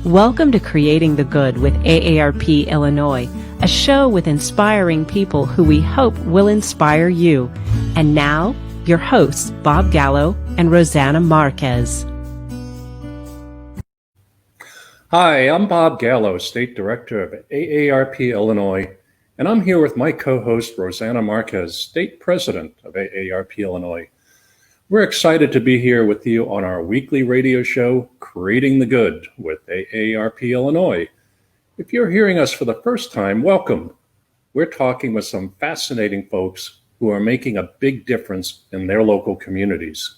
Welcome to Creating the Good with AARP Illinois, a show with inspiring people who we hope will inspire you. And now, your hosts, Bob Gallo and Rosanna Marquez. Hi, I'm Bob Gallo, State Director of AARP Illinois, and I'm here with my co-host Rosanna Marquez, State President of AARP Illinois. We're excited to be here with you on our weekly radio show, Creating the Good with AARP Illinois. If you're hearing us for the first time, welcome. We're talking with some fascinating folks who are making a big difference in their local communities.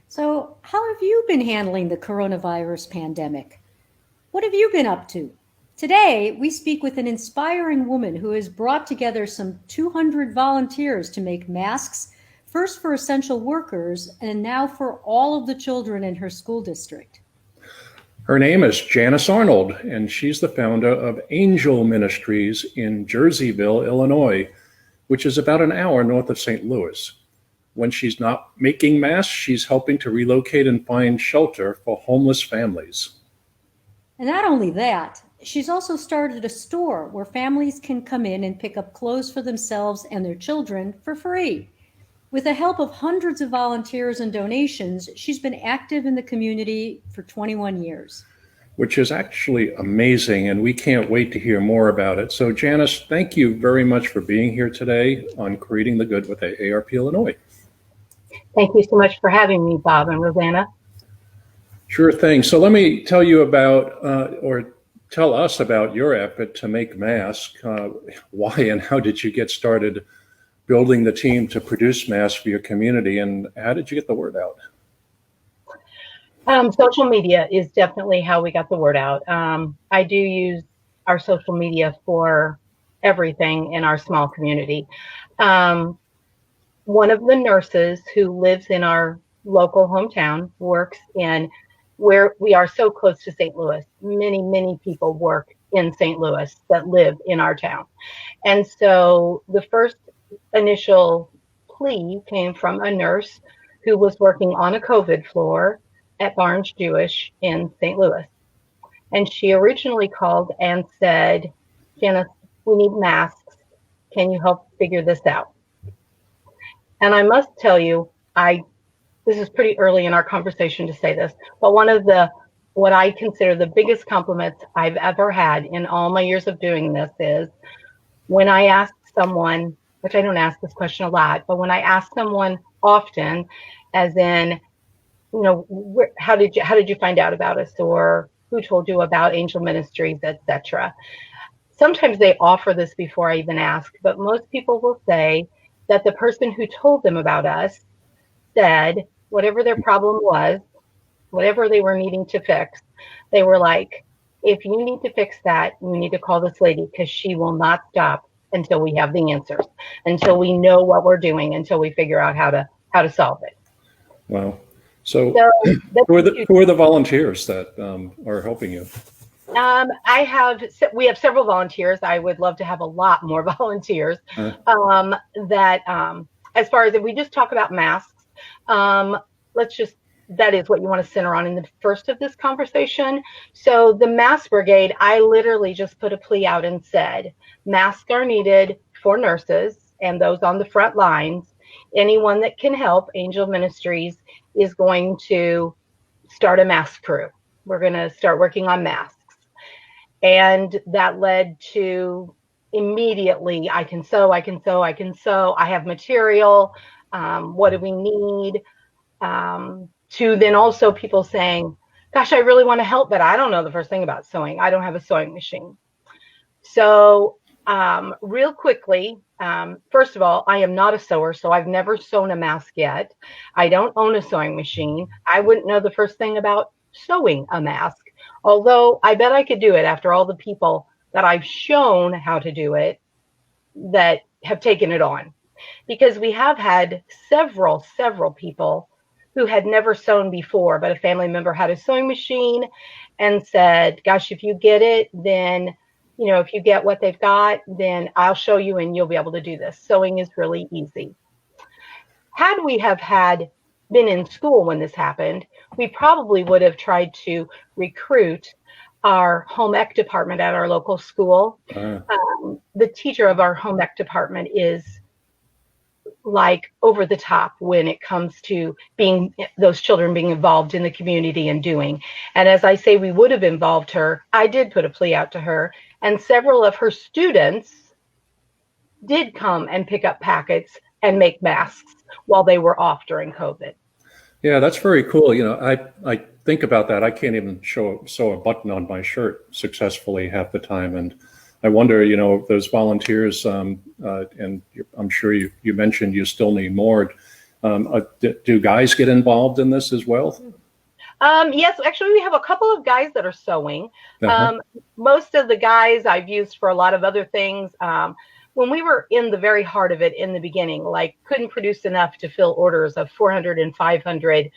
So, how have you been handling the coronavirus pandemic? What have you been up to? Today, we speak with an inspiring woman who has brought together some 200 volunteers to make masks, first for essential workers and now for all of the children in her school district. Her name is Janice Arnold, and she's the founder of Angel Ministries in Jerseyville, Illinois, which is about an hour north of St. Louis. When she's not making masks, she's helping to relocate and find shelter for homeless families. And not only that, she's also started a store where families can come in and pick up clothes for themselves and their children for free. With the help of hundreds of volunteers and donations, she's been active in the community for 21 years. Which is actually amazing, and we can't wait to hear more about it. So Janice, thank you very much for being here today on Creating the Good with AARP Illinois. Thank you so much for having me, Bob and Rosanna. Sure thing. So let me tell you about, or tell us about your effort to make masks. Why and how did you get started building the team to produce masks for your community, and how did you get the word out? Social media is definitely how we got the word out. I do use our social media for everything in our small community. One of the nurses who lives in our local hometown works in where we are so close to St. Louis. Many people work in St. Louis that live in our town. And so the first initial plea came from a nurse who was working on a COVID floor at Barnes Jewish in St. Louis. And she originally called and said, Janice, we need masks. Can you help figure this out? And I must tell you, this is pretty early in our conversation to say this, but one of what I consider the biggest compliments I've ever had in all my years of doing this is when I ask someone, which I don't ask this question a lot, but when I ask someone often, as in, how did you find out about us, or who told you about Angel Ministries, etc. Sometimes they offer this before I even ask, but most people will say that the person who told them about us said whatever their problem was, whatever they were needing to fix, they were like, if you need to fix that, you need to call this lady because she will not stop until we have the answers, until we know what we're doing, until we figure out how to solve it. Wow. So who are the volunteers that are helping you? We have several volunteers. I would love to have a lot more volunteers. As far as if we just talk about masks, that is what you want to center on in the first of this conversation. So the mask brigade, I literally just put a plea out and said, masks are needed for nurses and those on the front lines. Anyone that can help, Angel Ministries is going to start a mask crew. We're going to start working on masks. And that led to immediately, I can sew. I have material. What do we need? To then also people saying, gosh, I really want to help, but I don't know the first thing about sewing. I don't have a sewing machine. So real quickly, first of all, I am not a sewer, so I've never sewn a mask yet. I don't own a sewing machine. I wouldn't know the first thing about sewing a mask, although I bet I could do it after all the people that I've shown how to do it that have taken it on. Because we have had several people who had never sewn before, but a family member had a sewing machine and said, gosh, if you get it, then, if you get what they've got, then I'll show you and you'll be able to do this. Sewing is really easy. Had we have been in school when this happened, we probably would have tried to recruit our home ec department at our local school. The teacher of our home ec department is like over the top when it comes to being those children being involved in the community and doing. And as I say, we would have involved her. I did put a plea out to her, and several of her students did come and pick up packets and make masks while they were off during COVID. Yeah, that's very cool. I think about that. I can't even sew a button on my shirt successfully half the time. And I wonder, those volunteers, and I'm sure you mentioned you still need more. Do guys get involved in this as well? Yes, actually, we have a couple of guys that are sewing. Most of the guys I've used for a lot of other things. When we were in the very heart of it in the beginning, like couldn't produce enough to fill orders of 400 and 500,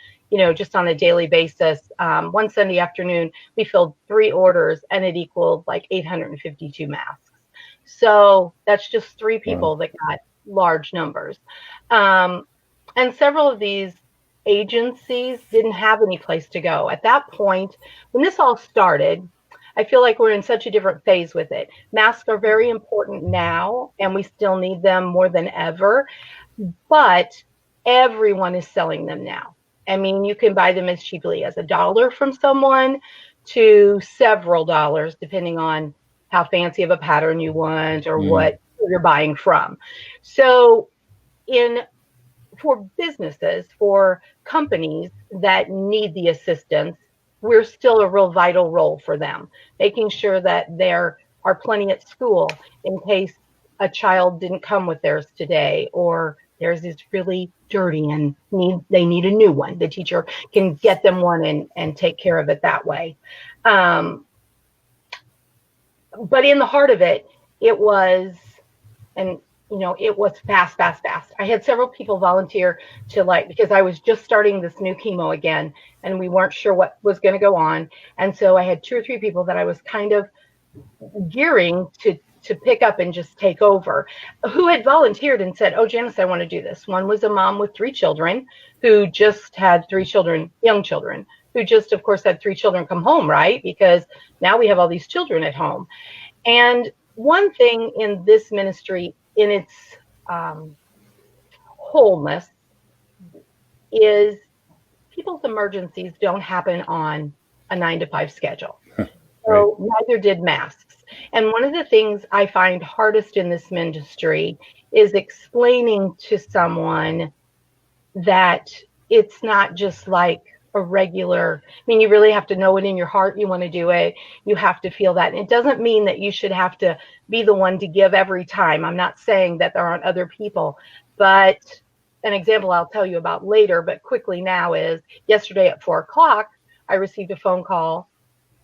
just on a daily basis. One Sunday afternoon, we filled 3 orders and it equaled like 852 masks. So that's just 3 people that got large numbers. And several of these agencies didn't have any place to go. At that point, when this all started, I feel like we're in such a different phase with it. Masks are very important now, and we still need them more than ever, but everyone is selling them now. I mean, you can buy them as cheaply as $1 from someone to several dollars, depending on how fancy of a pattern you want or what you're buying from. So for businesses, for companies that need the assistance, we're still a real vital role for them, making sure that there are plenty at school in case a child didn't come with theirs today, or theirs is really dirty and they need a new one. The teacher can get them one and take care of it that way. But in the heart of it, it was fast. I had several people volunteer because I was just starting this new chemo again, and we weren't sure what was going to go on. And so I had 2 or 3 people that I was kind of gearing to pick up and just take over, who had volunteered and said, "Oh, Janice, I want to do this." One was a mom with 3 children who just had 3 children, young children, who just, of course, had 3 children come home, right? Because now we have all these children at home. And one thing in this ministry, in its wholeness, is people's emergencies don't happen on a 9-to-5 schedule. So neither did masks. And one of the things I find hardest in this ministry is explaining to someone that it's not just like a regular, you really have to know it in your heart you want to do it. You have to feel that. And it doesn't mean that you should have to be the one to give every time. I'm not saying that there aren't other people, but an example I'll tell you about later, but quickly now, is yesterday at 4:00, I received a phone call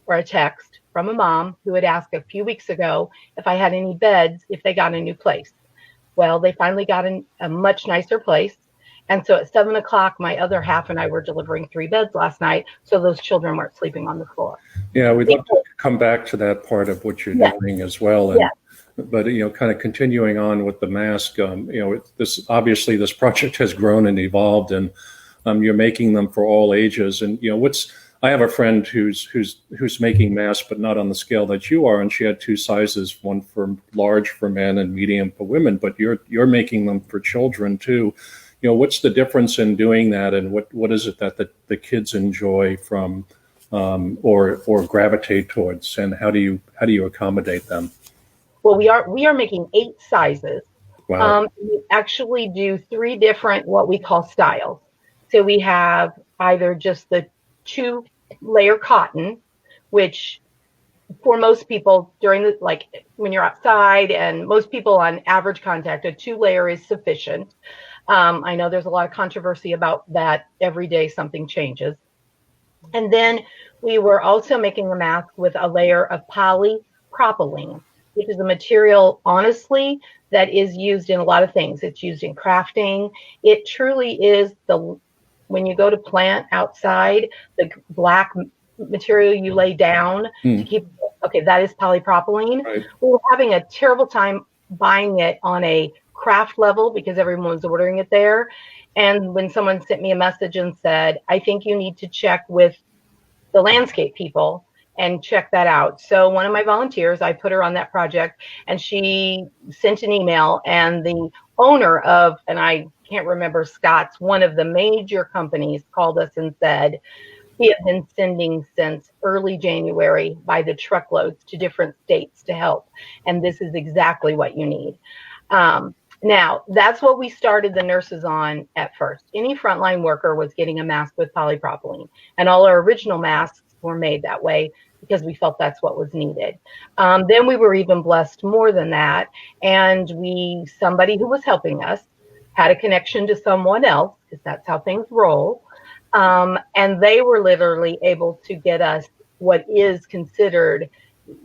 or a text from a mom who had asked a few weeks ago if I had any beds if they got a new place. Well, they finally got a much nicer place. And so at 7:00, my other half and I were delivering 3 beds last night, so those children weren't sleeping on the floor. Yeah, we'd love to come back to that part of what you're doing as well. And, but kind of continuing on with the mask, this project has grown and evolved, and you're making them for all ages. And I have a friend who's making masks, but not on the scale that you are, and she had 2 sizes, one for large for men and medium for women. But you're making them for children too. What's the difference in doing that, and what is it that the kids enjoy from or gravitate towards, and how do you accommodate them? Well, we are making 8 sizes. Wow. We actually do 3 different what we call styles. So we have either just the 2-layer cotton, which for most people when you're outside, and most people on average contact, a 2-layer is sufficient. I know there's a lot of controversy about that. Every day something changes. And then we were also making a mask with a layer of polypropylene, which is a material, honestly, that is used in a lot of things. It's used in crafting. It truly is when you go to plant outside, the black material you lay down to keep, that is polypropylene. Right. We were having a terrible time buying it on a craft level because everyone was ordering it there. And when someone sent me a message and said, "I think you need to check with the landscape people and check that out. So one of my volunteers, I put her on that project, and she sent an email, and the owner of, and I can't remember Scott's, one of the major companies called us and said, he had been sending since early January by the truckloads to different states to help. And this is exactly what you need. Now, that's what we started the nurses on at first. Any frontline worker was getting a mask with polypropylene. And all our original masks were made that way because we felt that's what was needed. Then we were even blessed more than that. And somebody who was helping us had a connection to someone else, because that's how things roll. And they were literally able to get us what is considered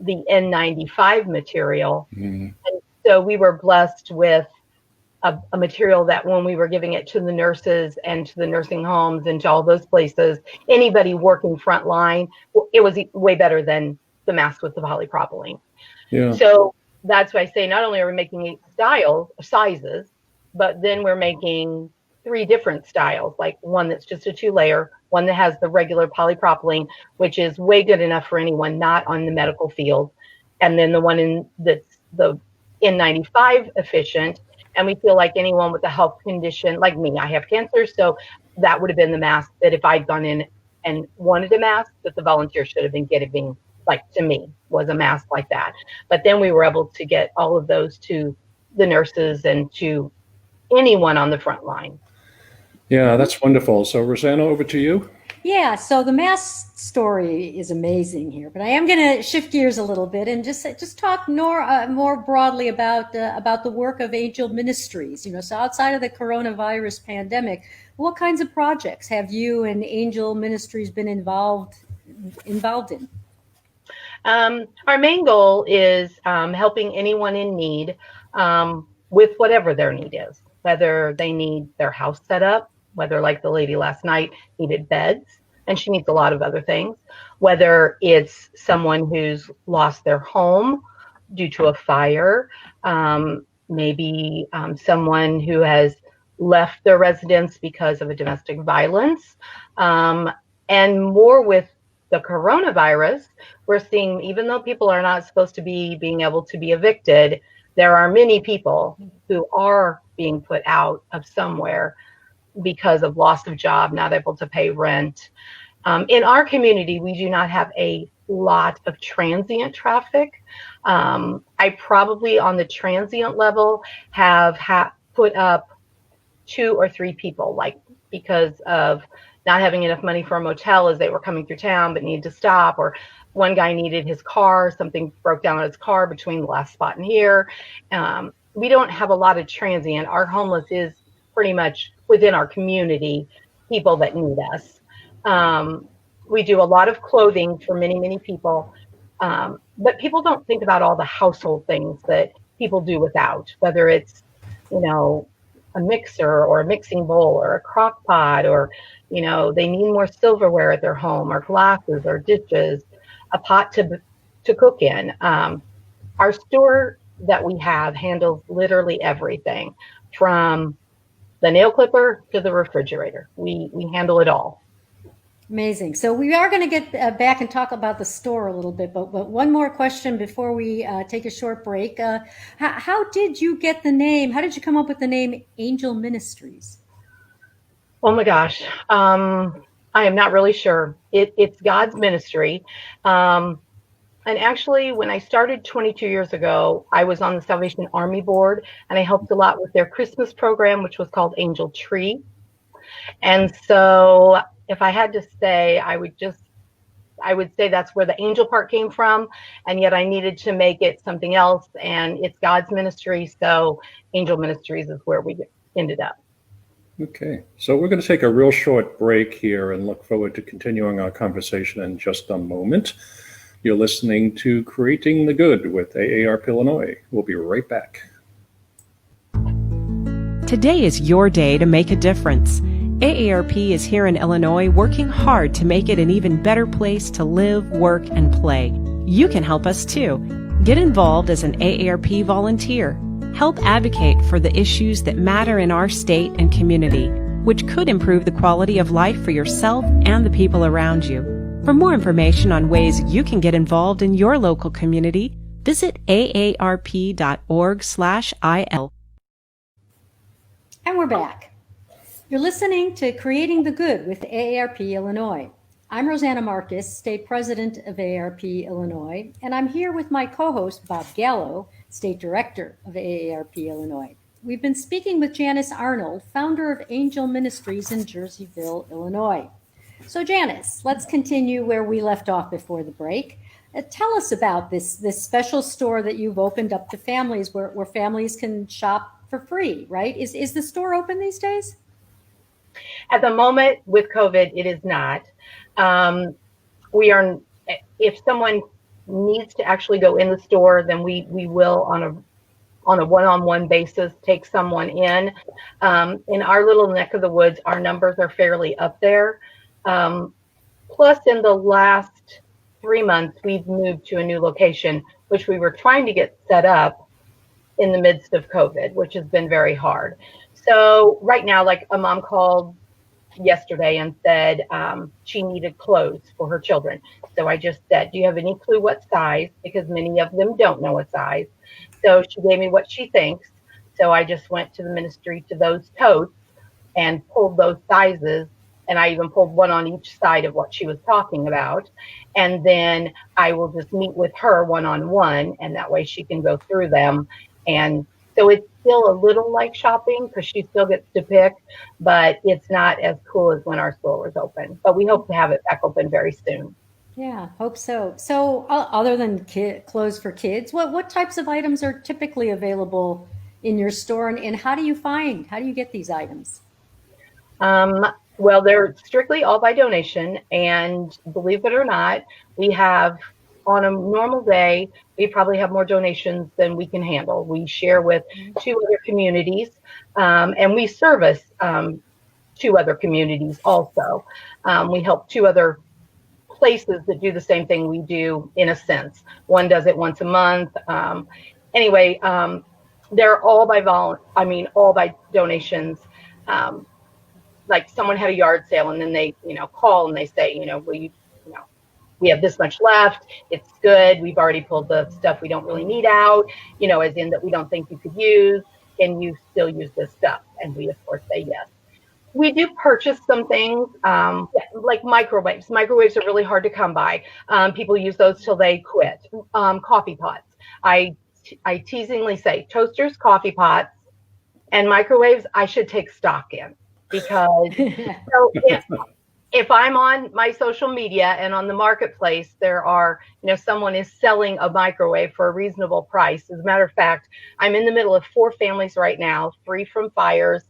the N95 material. And so we were blessed with a material that when we were giving it to the nurses and to the nursing homes and to all those places, anybody working frontline, it was way better than the mask with the polypropylene. Yeah. So that's why I say not only are we making 8 sizes, but then we're making 3 different styles, like one that's just a 2-layer, one that has the regular polypropylene, which is way good enough for anyone not on the medical field, and then the one that's the N95 efficient. And we feel like anyone with a health condition, like me, I have cancer, so that would have been the mask that if I'd gone in and wanted a mask, that the volunteer should have been getting, like to me, was a mask like that. But then we were able to get all of those to the nurses and to anyone on the front line. Yeah, that's wonderful. So Rosanna, over to you. Yeah, so the mask story is amazing here, but I am going to shift gears a little bit and just talk more broadly about the work of Angel Ministries. So outside of the coronavirus pandemic, what kinds of projects have you and Angel Ministries been involved in? Our main goal is helping anyone in need with whatever their need is, whether they need their house set up, whether, like the lady last night, needed beds, and she needs a lot of other things, whether it's someone who's lost their home due to a fire, maybe someone who has left their residence because of a domestic violence, and more with the coronavirus, we're seeing, even though people are not supposed to be being able to be evicted, there are many people who are being put out of somewhere because of loss of job, not able to pay rent. In our community, we do not have a lot of transient traffic. I probably on the transient level have put up 2 or 3 people, like because of not having enough money for a motel as they were coming through town but needed to stop, or one guy needed his car, something broke down on his car between the last spot and here. We don't have a lot of transient. Our homeless is pretty much within our community, people that need us. We do a lot of clothing for many, many people, but people don't think about all the household things that people do without, whether it's, a mixer or a mixing bowl or a crock pot, or, they need more silverware at their home, or glasses or dishes, a pot to cook in. Our store that we have handles literally everything from the nail clipper to the refrigerator. We handle it all. Amazing. So we are going to get back and talk about the store a little bit, but one more question before we take a short break. How did you get the name? How did you come up with the name Angel Ministries? Oh my gosh. I am not really sure. It's God's ministry. And actually, when I started 22 years ago, I was on the Salvation Army board, and I helped a lot with their Christmas program, which was called Angel Tree. And so if I had to say, I would say that's where the angel part came from, and yet I needed to make it something else, and it's God's ministry, so Angel Ministries is where we ended up. Okay, so we're going to take a real short break here and look forward to continuing our conversation in just a moment. You're listening to Creating the Good with AARP Illinois. We'll be right back. Today is your day to make a difference. AARP is here in Illinois working hard to make it an even better place to live, work, and play. You can help us too. Get involved as an AARP volunteer. Help advocate for the issues that matter in our state and community, which could improve the quality of life for yourself and the people around you. For more information on ways you can get involved in your local community, visit aarp.org/il. And we're back. You're listening to Creating the Good with AARP Illinois. I'm Rosanna Marquez, State President of AARP Illinois, and I'm here with my co-host, Bob Gallo, State Director of AARP Illinois. We've been speaking with Janice Arnold, founder of Angel Ministries in Jerseyville, Illinois. So Janice, let's continue where we left off before the break. Tell us about this special store that you've opened up to families where families can shop for free, right? Is the store open these days? At the moment with COVID, it is not. If someone needs to actually go in the store, then we will on a one-on-one basis take someone in. In our little neck of the woods, our numbers are fairly up there. Plus, in the last 3 months, we've moved to a new location, which we were trying to get set up in the midst of COVID, which has been very hard. So right now, like a mom called yesterday and said she needed clothes for her children. So I just said, do you have any clue what size? Because many of them don't know a size. So she gave me what she thinks. So I just went to the ministry to those totes and pulled those sizes. And I even pulled one on each side of what she was talking about. And then I will just meet with her one-on-one, and that way she can go through them. And so it's still a little like shopping because she still gets to pick, but it's not as cool as when our store was open. But we hope to have it back open very soon. Yeah, hope so. So other than clothes for kids, what types of items are typically available in your store, and how do you get these items? Well, they're strictly all by donation, and believe it or not, we have, on a normal day, we probably have more donations than we can handle. We share with 2 other communities, and we service 2 other communities also. We help 2 other places that do the same thing we do in a sense. One does it once a month. They're all by donations. Like someone had a yard sale, and then they, call and they say, we have this much left. It's good. We've already pulled the stuff we don't really need out, as in that we don't think you could use. Can you still use this stuff? And we, of course, say yes. We do purchase some things like microwaves. Microwaves are really hard to come by. People use those till they quit. Coffee pots. I teasingly say toasters, coffee pots, and microwaves I should take stock in. Because if I'm on my social media and on the marketplace, there are, someone is selling a microwave for a reasonable price. As a matter of fact, I'm in the middle of 4 families right now, 3 from fires.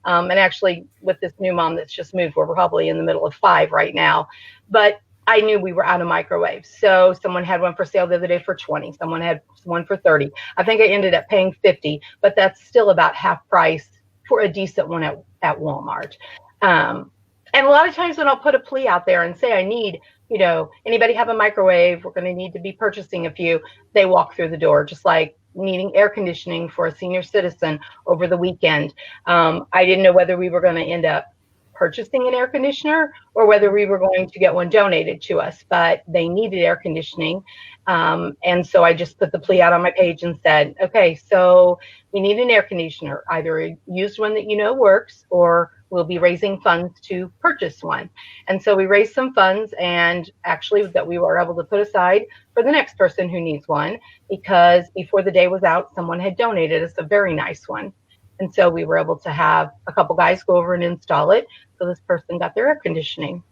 And actually with this new mom that's just moved, we're probably in the middle of 5 right now. But I knew we were out of microwaves. So someone had one for sale the other day for 20. Someone had one for 30. I think I ended up paying 50, but that's still about half price for a decent one at Walmart. And a lot of times when I'll put a plea out there and say I need, anybody have a microwave? We're going to need to be purchasing a few. They walk through the door, just like needing air conditioning for a senior citizen over the weekend. I didn't know whether we were going to end up purchasing an air conditioner or whether we were going to get one donated to us, but they needed air conditioning. And so I just put the plea out on my page and said, okay, so we need an air conditioner, either a used one that works, or we'll be raising funds to purchase one. And so we raised some funds, and actually that we were able to put aside for the next person who needs one, because before the day was out, someone had donated us a very nice one. And so we were able to have a couple guys go over and install it. So this person got their air conditioning.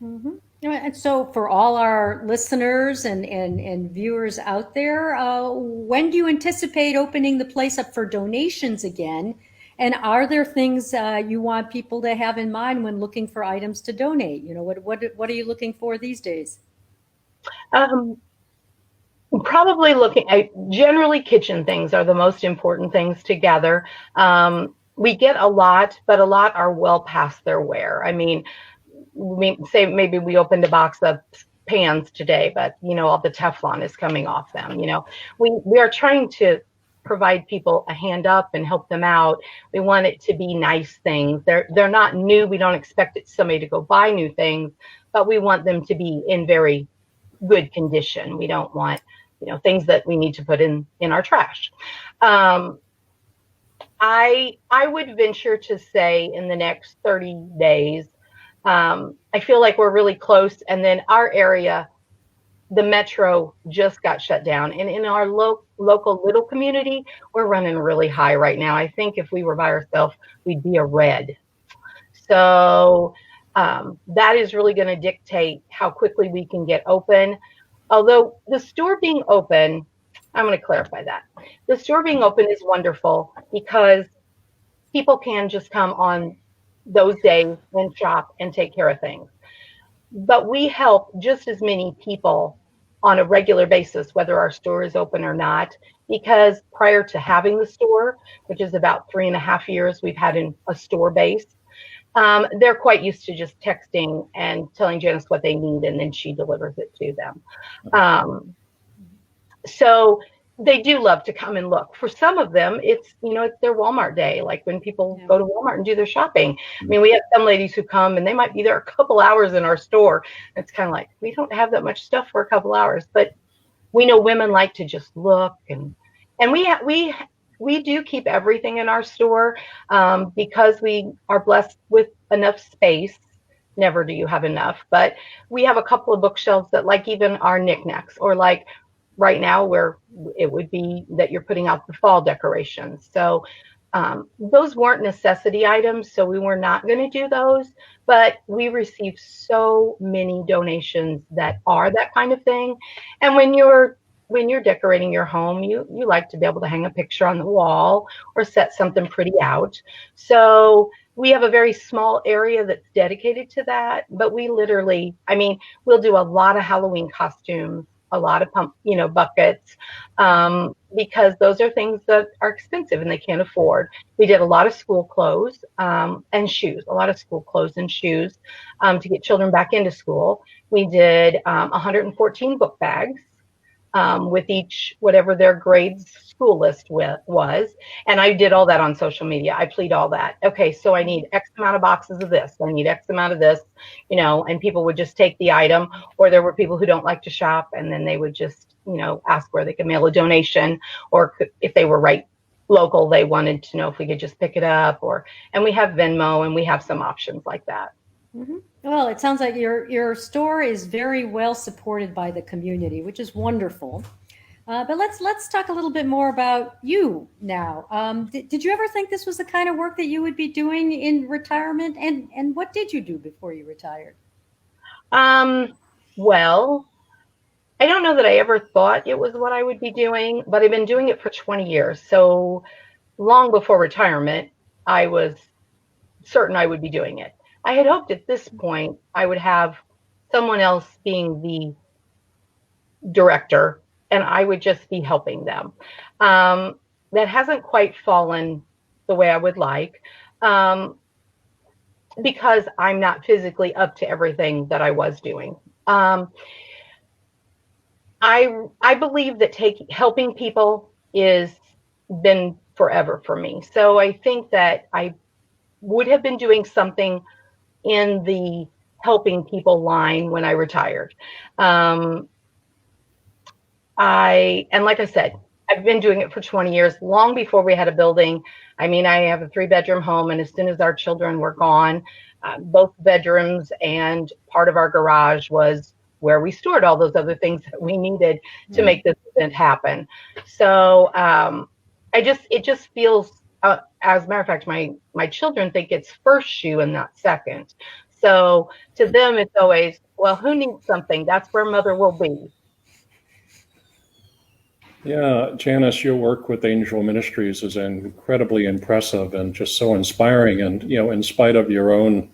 Mm-hmm. And so for all our listeners and viewers out there, when do you anticipate opening the place up for donations again? And are there things you want people to have in mind when looking for items to donate? What are you looking for these days? Probably looking at generally kitchen things are the most important things to gather. We get a lot, but a lot are well past their wear. I mean, say maybe we opened a box of pans today, but all the Teflon is coming off them. We are trying to provide people a hand up and help them out. We want it to be nice things. They're not new. We don't expect somebody to go buy new things, but we want them to be in very good condition. We don't want, things that we need to put in our trash. I would venture to say in the next 30 days, I feel like we're really close. And then our area, the metro just got shut down. And in our local little community, we're running really high right now. I think if we were by ourselves, we'd be a red. So that is really going to dictate how quickly we can get open. Although the store being open, I'm going to clarify that. The store being open is wonderful because people can just come on those days and shop and take care of things. But we help just as many people on a regular basis, whether our store is open or not, because prior to having the store, which is about 3.5 years, we've had a store base. They're quite used to just texting and telling Janice what they need, and then she delivers it to them. So they do love to come and look. For some of them, it's their Walmart day, like when people go to Walmart and do their shopping. I mean, we have some ladies who come and they might be there a couple hours in our store. It's kind of like, we don't have that much stuff for a couple hours, but we know women like to just look, and we do keep everything in our store because we are blessed with enough space. Never do you have enough, but we have a couple of bookshelves that, like, even our knickknacks, or like right now where it would be that you're putting out the fall decorations. So those weren't necessity items, so we were not going to do those, but we received so many donations that are that kind of thing. And when you're decorating your home, you like to be able to hang a picture on the wall or set something pretty out. So we have a very small area that's dedicated to that, but we literally, we'll do a lot of Halloween costumes, a lot of buckets, because those are things that are expensive and they can't afford. We did a lot of school clothes and shoes, to get children back into school. We did 114 book bags with each, whatever their grades school list was. And I did all that on social media. I plead all that. Okay, so I need X amount of boxes of this. I need X amount of this, and people would just take the item. Or there were people who don't like to shop, and then they would just, ask where they could mail a donation, or if they were right local, they wanted to know if we could just pick it up, and we have Venmo, and we have some options like that. Mm-hmm. Well, it sounds like your store is very well supported by the community, which is wonderful. But let's talk a little bit more about you now. Did you ever think this was the kind of work that you would be doing in retirement? And what did you do before you retired? Well, I don't know that I ever thought it was what I would be doing, but I've been doing it for 20 years. So long before retirement, I was certain I would be doing it. I had hoped at this point I would have someone else being the director, and I would just be helping them. That hasn't quite fallen the way I would like, because I'm not physically up to everything that I was doing. I believe that helping people is been forever for me. So I think that I would have been doing something in the helping people line when I retired. And like I said, I've been doing it for 20 years, long before we had a building. I have a 3-bedroom home, and as soon as our children were gone, both bedrooms and part of our garage was where we stored all those other things that we needed to make this event happen. So it just feels, as a matter of fact, my children think it's first shoe and not second. So to them, it's always, well, who needs something? That's where mother will be. Yeah, Janice, your work with Angel Ministries is incredibly impressive and just so inspiring. And, in spite of your own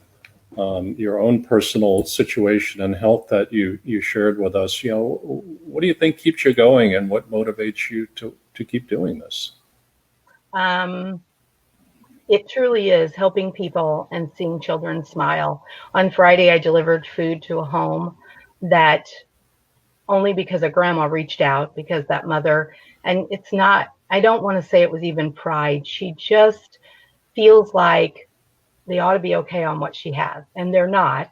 personal situation and health that you shared with us, what do you think keeps you going, and what motivates you to keep doing this? It truly is helping people and seeing children smile. On Friday, I delivered food to a home that, only because a grandma reached out, because that mother, and it's not, I don't want to say it was even pride. She just feels like they ought to be okay on what she has, and they're not.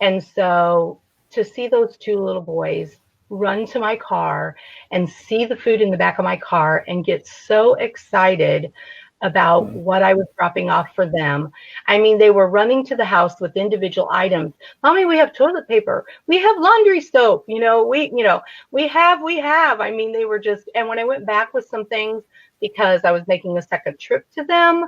And so to see those two little boys run to my car and see the food in the back of my car and get so excited about what I was dropping off for them. I mean, they were running to the house with individual items. Mommy, we have toilet paper. We have laundry soap. We have. I mean, they were just, and when I went back with some things, because I was making a second trip to them,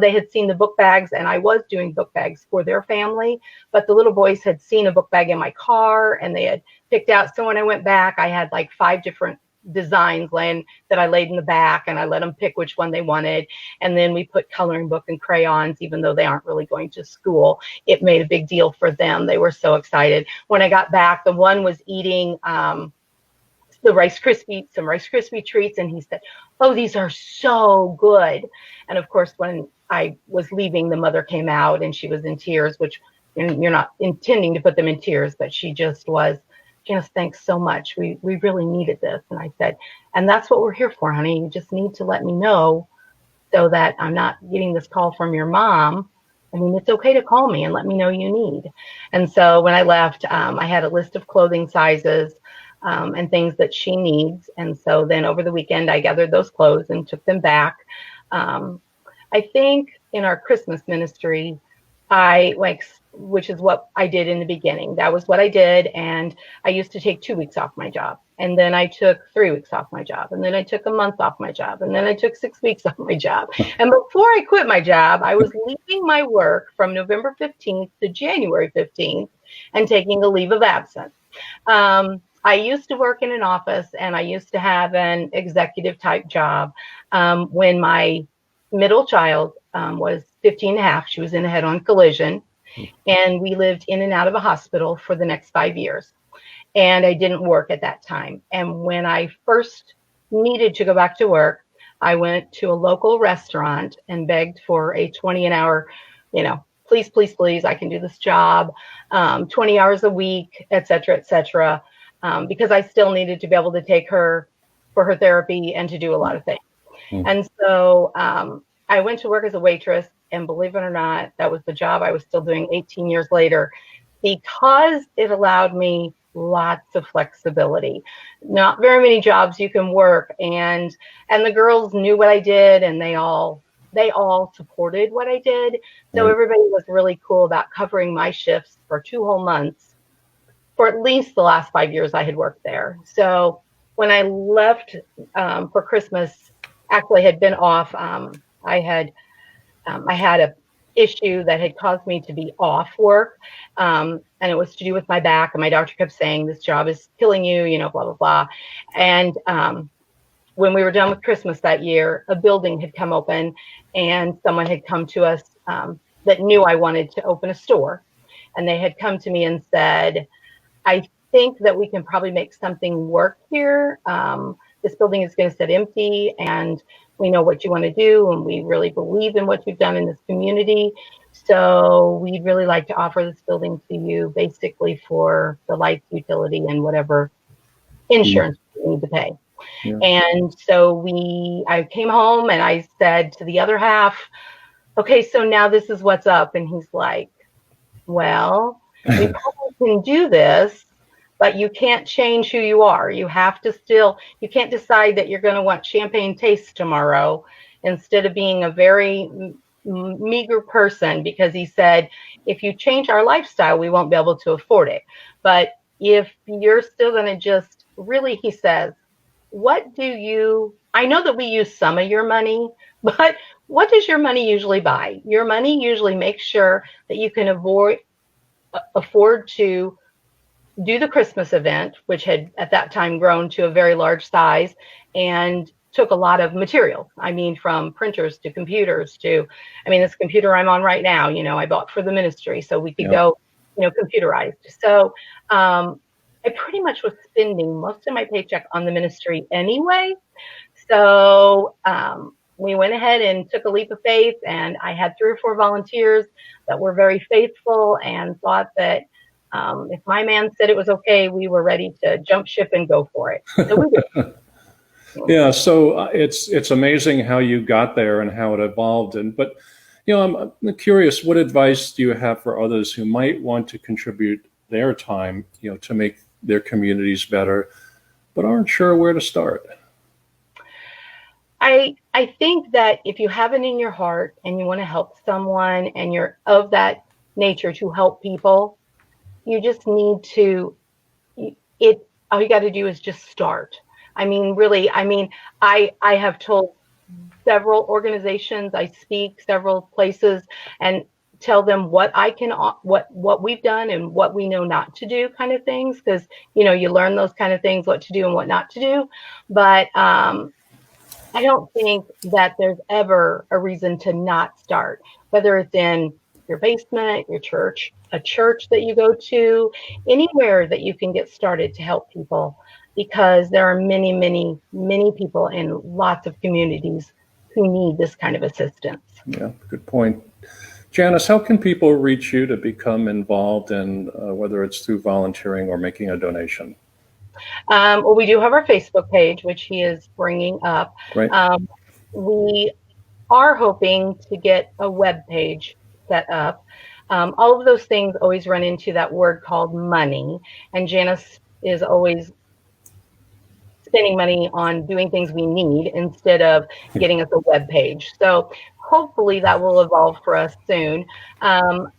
they had seen the book bags, and I was doing book bags for their family, but the little boys had seen a book bag in my car and they had picked out. So when I went back, I had like 5 different designs that I laid in the back, and I let them pick which one they wanted. And then we put coloring book and crayons, even though they aren't really going to school. It made a big deal for them. They were so excited. When I got back, the one was eating some Rice Krispie treats, and he said, "Oh, these are so good." And of course, when I was leaving, the mother came out and she was in tears, which you're not intending to put them in tears, but she just was, "Janice, thanks so much. We really needed this." And I said, "And that's what we're here for, honey. You just need to let me know so that I'm not getting this call from your mom. I mean, it's okay to call me and let me know you need." And so when I left, I had a list of clothing sizes and things that she needs. And so then over the weekend, I gathered those clothes and took them back. I think in our Christmas ministry, which is what I did in the beginning. That was what I did. And I used to take 2 weeks off my job. And then I took 3 weeks off my job. And then I took a month off my job. And then I took 6 weeks off my job. And before I quit my job, I was leaving my work from November 15th to January 15th and taking a leave of absence. I used to work in an office, and I used to have an executive type job. When my middle child was 15 and a half, she was in a head-on collision, and we lived in and out of a hospital for the next 5 years. And I didn't work at that time. And when I first needed to go back to work, I went to a local restaurant and begged for a 20 an hour, please, please, please, I can do this job, 20 hours a week, et cetera, because I still needed to be able to take her for her therapy and to do a lot of things. And so I went to work as a waitress, and believe it or not, that was the job I was still doing 18 years later, because it allowed me lots of flexibility. Not very many jobs you can work, and the girls knew what I did, and they all supported what I did. So everybody was really cool about covering my shifts for 2 whole months for at least the last 5 years I had worked there. So when I left for Christmas, actually had been off, I had a issue that had caused me to be off work, and it was to do with my back, and my doctor kept saying, "This job is killing you, blah, blah, blah." And when we were done with Christmas that year, a building had come open, and someone had come to us that knew I wanted to open a store. And they had come to me and said, "I think that we can probably make something work here. This building is going to sit empty, and we know what you want to do, and we really believe in what you've done in this community. So we'd really like to offer this building to you, basically for the lights, utility, and whatever insurance you need to pay." Yeah. And so I came home and I said to the other half, "Okay, so now this is what's up." And he's like, "Well, we probably can do this, but you can't change who you are. You have to you can't decide that you're going to want champagne taste tomorrow instead of being a very meager person," because he said, "If you change our lifestyle, we won't be able to afford it. But if you're still going to just really," he says, I know that we use some of your money, but what does your money usually buy? Your money usually makes sure that you can afford to do the Christmas event, which had at that time grown to a very large size and took a lot of material. I mean, from printers to computers this computer I'm on right now, I bought for the ministry so we could go, computerized. So I pretty much was spending most of my paycheck on the ministry anyway. So we went ahead and took a leap of faith, and I had 3 or 4 volunteers that were very faithful and thought that if my man said it was okay, we were ready to jump ship and go for it. So we did. Yeah, so it's amazing how you got there and how it evolved. But I'm curious, what advice do you have for others who might want to contribute their time, to make their communities better, but aren't sure where to start? I think that if you have it in your heart and you want to help someone and you're of that nature to help people, you just need to, all you got to do is just start. I mean, really, I have told several organizations, I speak several places and tell them what what we've done and what we know not to do, kind of things, because you learn those kind of things, what to do and what not to do. But I don't think that there's ever a reason to not start, whether it's in your basement, your church, a church that you go to, anywhere that you can get started to help people, because there are many, many, many people in lots of communities who need this kind of assistance. Yeah, good point. Janice, how can people reach you to become involved in whether it's through volunteering or making a donation? Well, we do have our Facebook page, which he is bringing up. Right. We are hoping to get a web page set up. All of those things always run into that word called money, and Janice is always spending money on doing things we need instead of getting us a web page. So hopefully that will evolve for us soon. My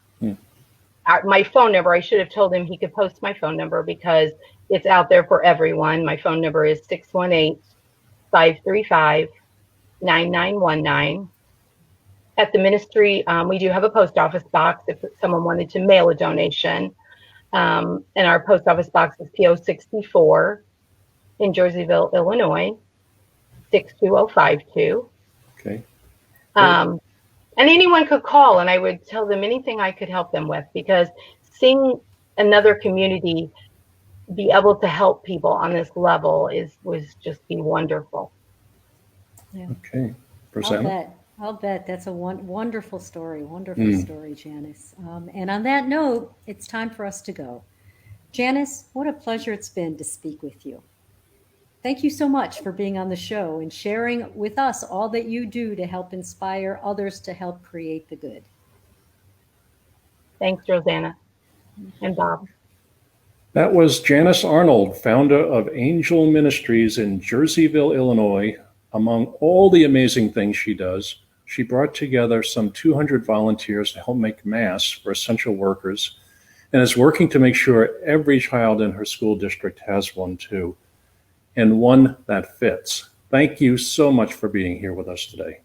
phone number, I should have told him he could post my phone number because it's out there for everyone. My phone number is 618-535-9919. At the ministry, we do have a post office box if someone wanted to mail a donation. And our post office box is PO 64 in Jerseyville, Illinois, 62052. Okay. And anyone could call and I would tell them anything I could help them with, because seeing another community be able to help people on this level was just be wonderful. Yeah. Okay. Rosanna? I'll bet. That's a wonderful story. Wonderful story, Janice. And on that note, it's time for us to go. Janice, what a pleasure it's been to speak with you. Thank you so much for being on the show and sharing with us all that you do to help inspire others to help create the good. Thanks, Rosanna and Bob. That was Janice Arnold, founder of Angel Ministries in Jerseyville, Illinois. Among all the amazing things she does, she brought together some 200 volunteers to help make masks for essential workers and is working to make sure every child in her school district has one too, and one that fits. Thank you so much for being here with us today.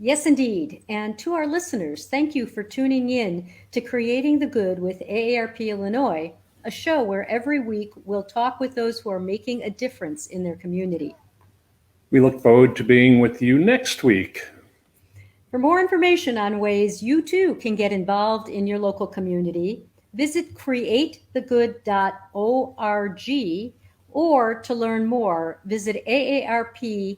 Yes, indeed. And to our listeners, thank you for tuning in to Creating the Good with AARP Illinois, a show where every week we'll talk with those who are making a difference in their community. We look forward to being with you next week. For more information on ways you too can get involved in your local community, visit createthegood.org, or to learn more, visit aarp.org/il.